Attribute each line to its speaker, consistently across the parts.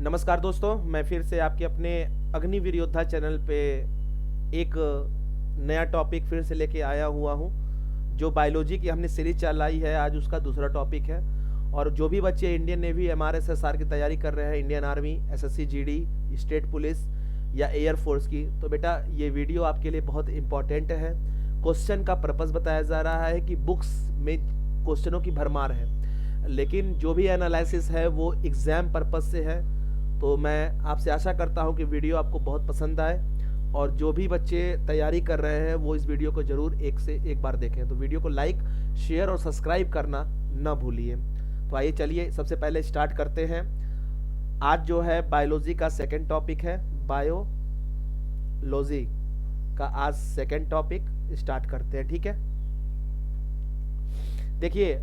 Speaker 1: नमस्कार दोस्तों, मैं फिर से आपके अपने अग्निवीर योद्धा चैनल पे एक नया टॉपिक फिर से लेके आया हुआ हूँ। जो बायोलॉजी की हमने सीरीज चलाई है, आज उसका दूसरा टॉपिक है। और जो भी बच्चे इंडियन नेवी, MRSSR की तैयारी कर रहे हैं, Indian army, SSC GD, state police या एयर फोर्स की, तो बेटा ये वीडियो आपके लिए बहुत इम्पोर्टेंट है। क्वेश्चन का पर्पज़ बताया जा रहा है कि बुक्स में क्वेश्चनों की भरमार है, लेकिन जो भी एनालिसिस है वो एग्ज़ाम पर्पज़ से है। तो मैं आपसे आशा करता हूं कि वीडियो आपको बहुत पसंद आए, और जो भी बच्चे तैयारी कर रहे हैं वो इस वीडियो को ज़रूर एक से एक बार देखें। तो वीडियो को लाइक, शेयर और सब्सक्राइब करना ना भूलिए। तो आइए चलिए सबसे पहले स्टार्ट करते हैं। आज जो है बायोलॉजी का सेकंड टॉपिक है। बायोलॉजी का आज सेकंड टॉपिक स्टार्ट करते हैं, ठीक है। देखिए,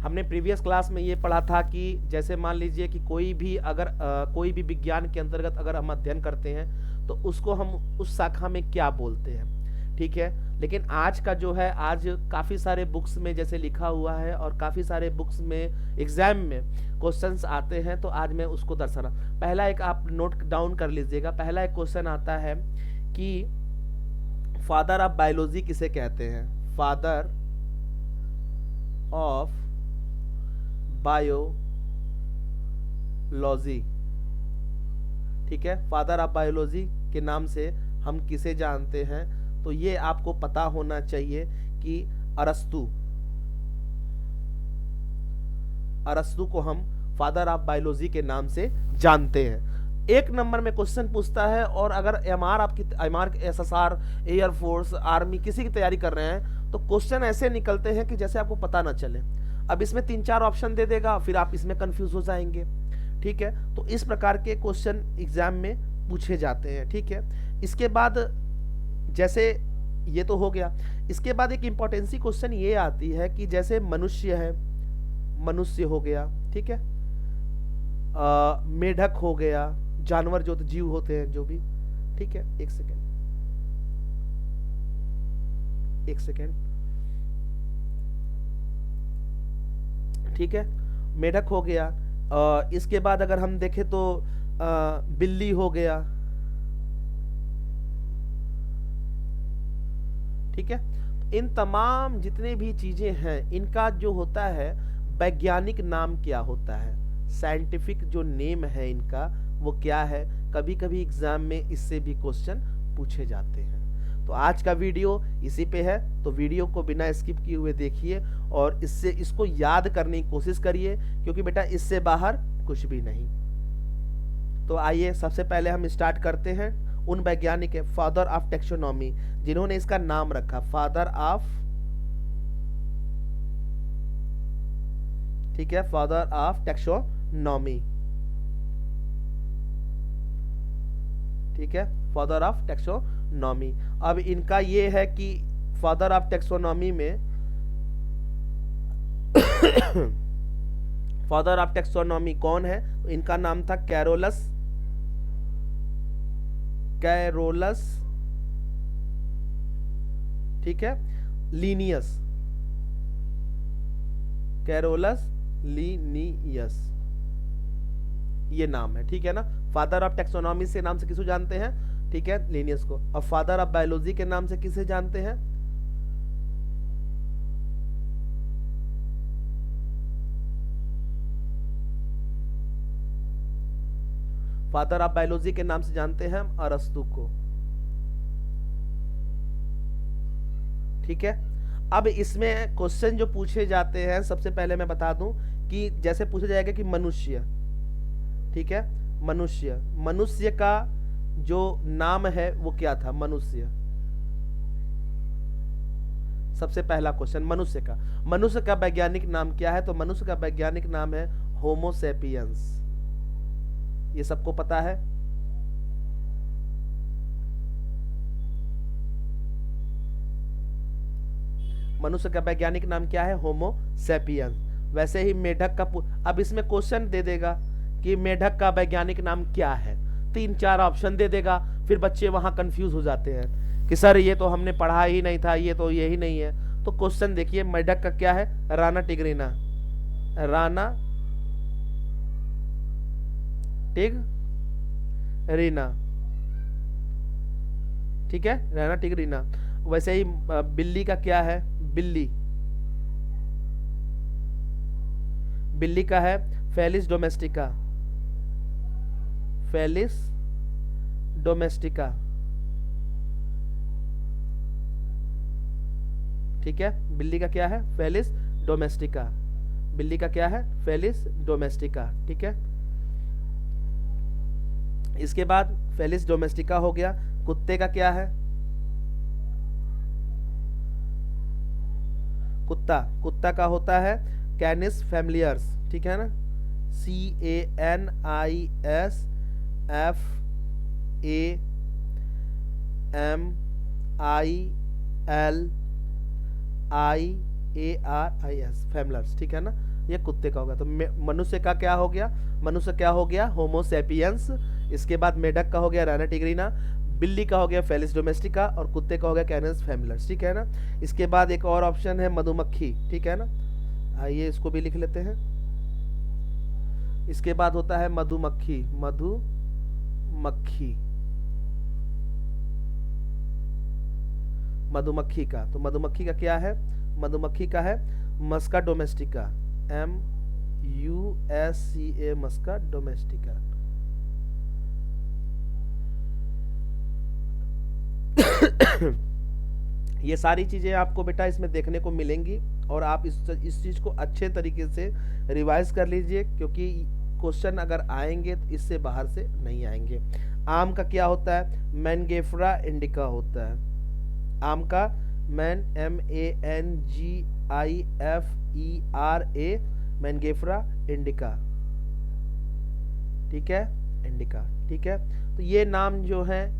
Speaker 1: हमने प्रीवियस क्लास में ये पढ़ा था कि जैसे मान लीजिए कि कोई भी विज्ञान के अंतर्गत अगर हम अध्ययन करते हैं तो उसको हम उस शाखा में क्या बोलते हैं, ठीक है। लेकिन आज का जो है, आज काफ़ी सारे बुक्स में जैसे लिखा हुआ है और काफ़ी सारे बुक्स में एग्जाम में क्वेश्चंस आते हैं, तो आज मैं उसको दर्शाना। पहला एक आप नोट डाउन कर लीजिएगा। पहला एक क्वेश्चन आता है कि फादर ऑफ बायोलॉजी किसे कहते हैं। फादर ऑफ बायोलॉजी, ठीक है। फादर ऑफ बायोलॉजी के नाम से हम किसे जानते हैं, तो ये आपको पता होना चाहिए कि अरस्तु को हम फादर ऑफ बायोलॉजी के नाम से जानते हैं। एक नंबर में क्वेश्चन पूछता है, और अगर MRSSR, एयरफोर्स, आर्मी किसी की तैयारी कर रहे हैं तो क्वेश्चन ऐसे निकलते हैं कि जैसे आपको पता ना चले। अब इसमें 3-4 ऑप्शन दे देगा, फिर आप इसमें कंफ्यूज हो जाएंगे, ठीक है। तो इस प्रकार के क्वेश्चन एग्जाम में पूछे जाते हैं, ठीक है। इसके बाद जैसे ये तो हो गया, इसके बाद एक इम्पोर्टेंसी क्वेश्चन ये आती है कि जैसे मनुष्य है, मनुष्य हो गया, ठीक है। मेढक हो गया, जानवर जो जीव होते हैं जो भी, ठीक है। एक सेकेंड, ठीक है। मेढक हो गया। इसके बाद अगर हम देखें तो बिल्ली हो गया, ठीक है। इन तमाम जितने भी चीजें हैं, इनका जो होता है वैज्ञानिक नाम क्या होता है, साइंटिफिक जो नेम है इनका वो क्या है। कभी कभी एग्जाम में इससे भी क्वेश्चन पूछे जाते हैं। तो आज का वीडियो इसी पे है, तो वीडियो को बिना स्किप किए हुए देखिए और इसको याद करने की कोशिश करिए, क्योंकि बेटा इससे बाहर कुछ भी नहीं। तो आइए सबसे पहले हम स्टार्ट करते हैं। उन वैज्ञानिक है फादर ऑफ टैक्सोनॉमी, जिन्होंने इसका नाम रखा फादर ऑफ, ठीक है, फादर ऑफ टैक्सोनॉमी, ठीक है, फादर ऑफ टैक्सोनॉमी। अब इनका ये है कि फादर ऑफ टैक्सोनॉमी में फादर ऑफ टैक्सोनॉमी कौन है, इनका नाम था कैरोलस ठीक है, लीनियस, कैरोलस लीनियस, ये नाम है, ठीक है ना। फादर ऑफ टैक्सोनॉमी से नाम से किसको जानते हैं, ठीक है, लीनियस को। और फादर ऑफ बायोलॉजी के नाम से किसे जानते हैं, फादर ऑफ बायोलॉजी के नाम से जानते हैं हम अरस्तु को, ठीक है। अब इसमें क्वेश्चन जो पूछे जाते हैं, सबसे पहले मैं बता दूं कि जैसे पूछा जाएगा कि मनुष्य, ठीक है, मनुष्य का जो नाम है वो क्या था, मनुष्य। सबसे पहला क्वेश्चन मनुष्य का वैज्ञानिक नाम क्या है, तो मनुष्य का वैज्ञानिक नाम है होमो सेपियंस। ये सबको पता है। मनुष्य का वैज्ञानिक नाम क्या है, होमो सेपियंस। वैसे ही मेढक का अब इसमें क्वेश्चन दे देगा कि मेढक का वैज्ञानिक नाम क्या है, 3-4 ऑप्शन दे देगा, फिर बच्चे वहां कंफ्यूज हो जाते हैं कि सर ये तो हमने पढ़ा ही नहीं था, ये तो यही नहीं है। तो क्वेश्चन देखिए, मेढक का क्या है, राना टिग्रिना, राना टिग रीना, ठीक है, रहना ठीक, रीना। वैसे ही बिल्ली का क्या है, बिल्ली, बिल्ली का है फेलिस डोमेस्टिका, फेलिस डोमेस्टिका, ठीक है, बिल्ली का क्या है, फेलिस डोमेस्टिका, बिल्ली का क्या है, फेलिस डोमेस्टिका, ठीक है। इसके बाद फेलिस डोमेस्टिका हो गया। कुत्ते का क्या है, कुत्ता, कुत्ता का होता है कैनिस फैमिलियर्स, ठीक है ना, CANISFAMILIARIS, फैमिलियर्स, ठीक है ना, ये कुत्ते का होगा। तो मनुष्य का क्या हो गया, मनुष्य क्या हो गया, होमोसेपियंस। इसके बाद मेढक का हो गया राना टिग्रीना, बिल्ली का हो गया फेलिस डोमेस्टिका, और कुत्ते का हो गया कैनस फैमिलियर्स, ठीक है ना। इसके बाद एक और ऑप्शन है मधुमक्खी, ठीक है ना, आइए इसको भी लिख लेते हैं। इसके बाद होता है मधुमक्खी, मधुमक्खी, मधुमक्खी का, तो मधुमक्खी का क्या है, मधुमक्खी का है मस्का डोमेस्टिका, MUSCA, मस्का डोमेस्टिका। ये सारी चीजें आपको बेटा इसमें देखने को मिलेंगी, और आप इस चीज को अच्छे तरीके से रिवाइज कर लीजिए, क्योंकि क्वेश्चन अगर आएंगे तो इससे बाहर से नहीं आएंगे। आम का क्या होता है, मैनगेफ्रा इंडिका होता है, आम का MANGIFERA, मैनगेफ्रा इंडिका, ठीक है, इंडिका, ठीक है। तो ये नाम जो है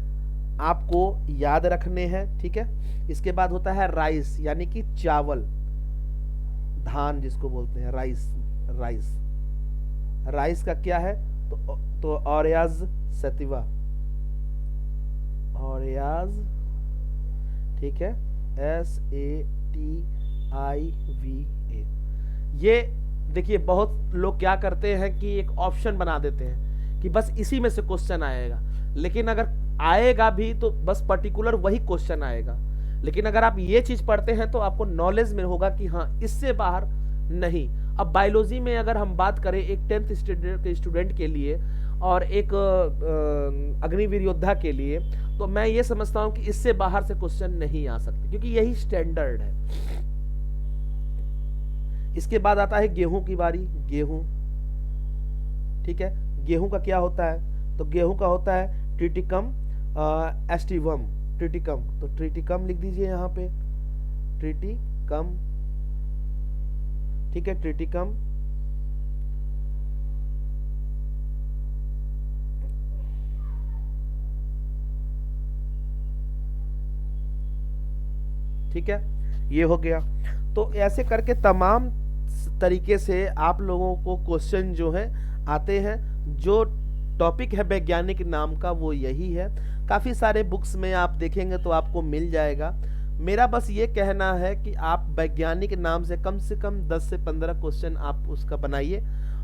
Speaker 1: आपको याद रखने हैं, ठीक है। इसके बाद होता है राइस, यानी कि चावल, धान जिसको बोलते हैं, राइस, राइस, राइस का क्या है, तो ओरियाज सतिवा, ओरियाज, ठीक है, SATIVA। ये देखिए बहुत लोग क्या करते हैं कि एक ऑप्शन बना देते हैं कि बस इसी में से क्वेश्चन आएगा, लेकिन अगर आएगा भी तो बस पर्टिकुलर वही क्वेश्चन आएगा। लेकिन अगर आप ये चीज पढ़ते हैं तो आपको नॉलेज में होगा कि हाँ इससे बाहर नहीं। अब बायोलॉजी में अगर हम बात करें एक 10th स्टूडेंट के लिए और एक अग्निवीर योद्धा के लिए, तो मैं ये समझता हूं कि इससे बाहर से क्वेश्चन नहीं आ सकते, क्योंकि यही स्टैंडर्ड है। इसके बाद आता है गेहूं की बारी, गेहूं, ठीक है, गेहूं का क्या होता है, तो गेहूं का होता है ट्रिटिकम एस्टिवम, ट्रिटिकम, तो ट्रिटिकम लिख दीजिए यहाँ पे, ट्रिटिकम, ठीक है, ट्रिटिकम। ठीक है, ये हो गया। तो ऐसे करके तमाम तरीके से आप लोगों को क्वेश्चन जो है आते हैं। जो टॉपिक है वैज्ञानिक नाम का वो यही है। काफ़ी सारे बुक्स में आप देखेंगे तो आपको मिल जाएगा। मेरा बस ये कहना है कि आप वैज्ञानिक नाम से कम 10 से 15 क्वेश्चन आप उसका बनाइए,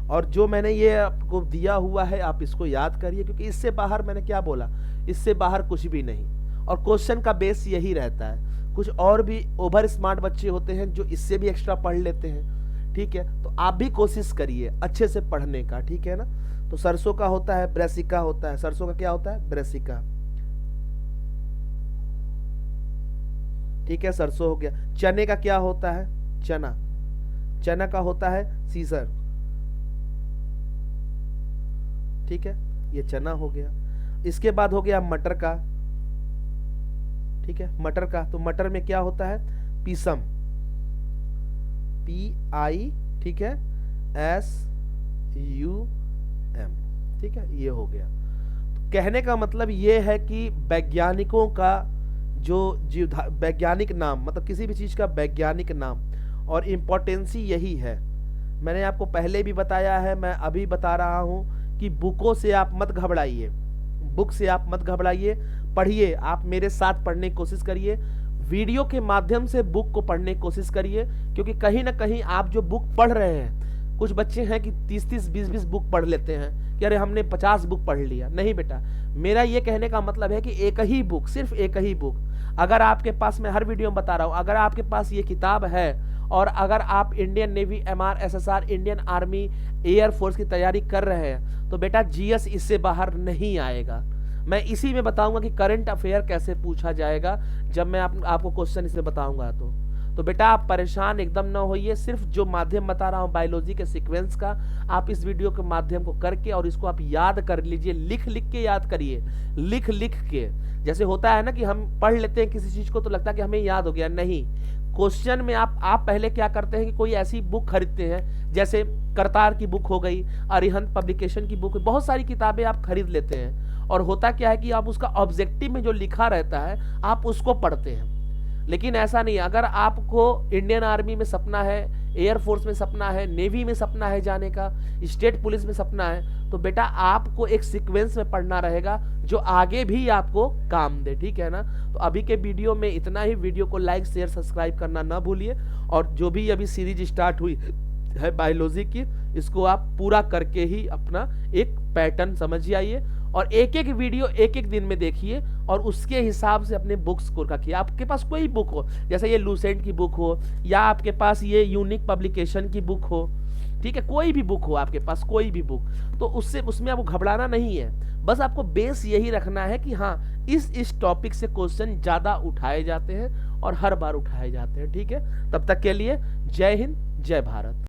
Speaker 1: और जो मैंने ये आपको दिया हुआ है आप इसको याद करिए, क्योंकि इससे बाहर मैंने क्या बोला, इससे बाहर कुछ भी नहीं। और क्वेश्चन का बेस यही रहता है। कुछ और भी ओवर स्मार्ट बच्चे होते हैं जो इससे भी एक्स्ट्रा पढ़ लेते हैं, ठीक है। तो आप भी कोशिश करिए अच्छे से पढ़ने का, ठीक है ना। तो सरसों का होता है ब्रेसिका होता है, सरसों का क्या होता है, ब्रेसिका, ठीक है, सरसों हो गया। चने का क्या होता है, चना, चना का होता है सीजर, ठीक है, ये चना हो गया। इसके बाद हो गया मटर का, ठीक है, मटर का, तो मटर में क्या होता है, पीसम, PI, ठीक है, SUM, ठीक है, ये हो गया। तो कहने का मतलब ये है कि वैज्ञानिकों का जो जीव वैज्ञानिक नाम, मतलब किसी भी चीज का वैज्ञानिक नाम और इम्पोर्टेंसी यही है। मैंने आपको पहले भी बताया है, मैं अभी बता रहा हूं कि बुकों से आप मत घबराइए, बुक से आप मत घबराइए, पढ़िए, आप मेरे साथ पढ़ने की कोशिश करिए, वीडियो के माध्यम से बुक को पढ़ने की कोशिश करिए, क्योंकि कहीं ना कहीं आप जो बुक पढ़ रहे हैं, कुछ बच्चे हैं कि 30-30, 20-20 बुक पढ़ लेते हैं, कि अरे हमने 50 बुक पढ़ लिया। नहीं बेटा, मेरा ये कहने का मतलब है कि एक ही बुक, सिर्फ एक ही बुक, अगर आपके पास, मैं हर वीडियो में बता रहा हूं, अगर आपके पास ये किताब है और अगर आप Indian navy, MR, SSR, Indian army, air force की तैयारी कर रहे हैं तो बेटा जीएस इससे बाहर नहीं आएगा। मैं इसी में बताऊंगा कि करंट अफेयर कैसे पूछा जाएगा, जब मैं आपको क्वेश्चन इसमें बताऊंगा। तो बेटा आप परेशान एकदम ना होइए, सिर्फ जो माध्यम बता रहा हूं बायोलॉजी के सीक्वेंस का, आप इस वीडियो के माध्यम को करके और इसको आप याद कर लीजिए, लिख लिख के याद करिए, लिख लिख के। जैसे होता है ना कि हम पढ़ लेते हैं किसी चीज को तो लगता है कि हमें याद हो गया, नहीं। क्वेश्चन में आप पहले क्या करते हैं कि कोई ऐसी बुक खरीदते हैं, जैसे करतार की बुक हो गई, अरिहंत पब्लिकेशन की बुक, बहुत सारी किताबें आप खरीद लेते हैं, और होता क्या है कि आप उसका ऑब्जेक्टिव में जो लिखा रहता है आप उसको पढ़ते हैं। लेकिन ऐसा नहीं, अगर आपको इंडियन आर्मी में सपना है, एयर फोर्स में सपना है, नेवी में सपना है जाने का, स्टेट पुलिस में सपना है, तो बेटा आपको एक सीक्वेंस में पढ़ना रहेगा जो आगे भी आपको काम दे, ठीक है ना। तो अभी के वीडियो में इतना ही। वीडियो को लाइक, शेयर, सब्सक्राइब करना ना भूलिए, और जो भी अभी सीरीज स्टार्ट हुई है बायोलॉजी की, इसको आप पूरा करके ही अपना एक पैटर्न समझ आइए, और एक एक वीडियो एक एक दिन में देखिए, और उसके हिसाब से अपने बुक्स को रखिए। आपके पास कोई बुक हो, जैसे ये लूसेंट की बुक हो, या आपके पास ये यूनिक पब्लिकेशन की बुक हो, ठीक है, कोई भी बुक हो आपके पास, कोई भी बुक, तो उसमें आपको घबराना नहीं है। बस आपको बेस यही रखना है कि हाँ, इस टॉपिक से क्वेश्चन ज्यादा उठाए जाते हैं और हर बार उठाए जाते हैं, ठीक है। तब तक के लिए जय हिंद, जय भारत।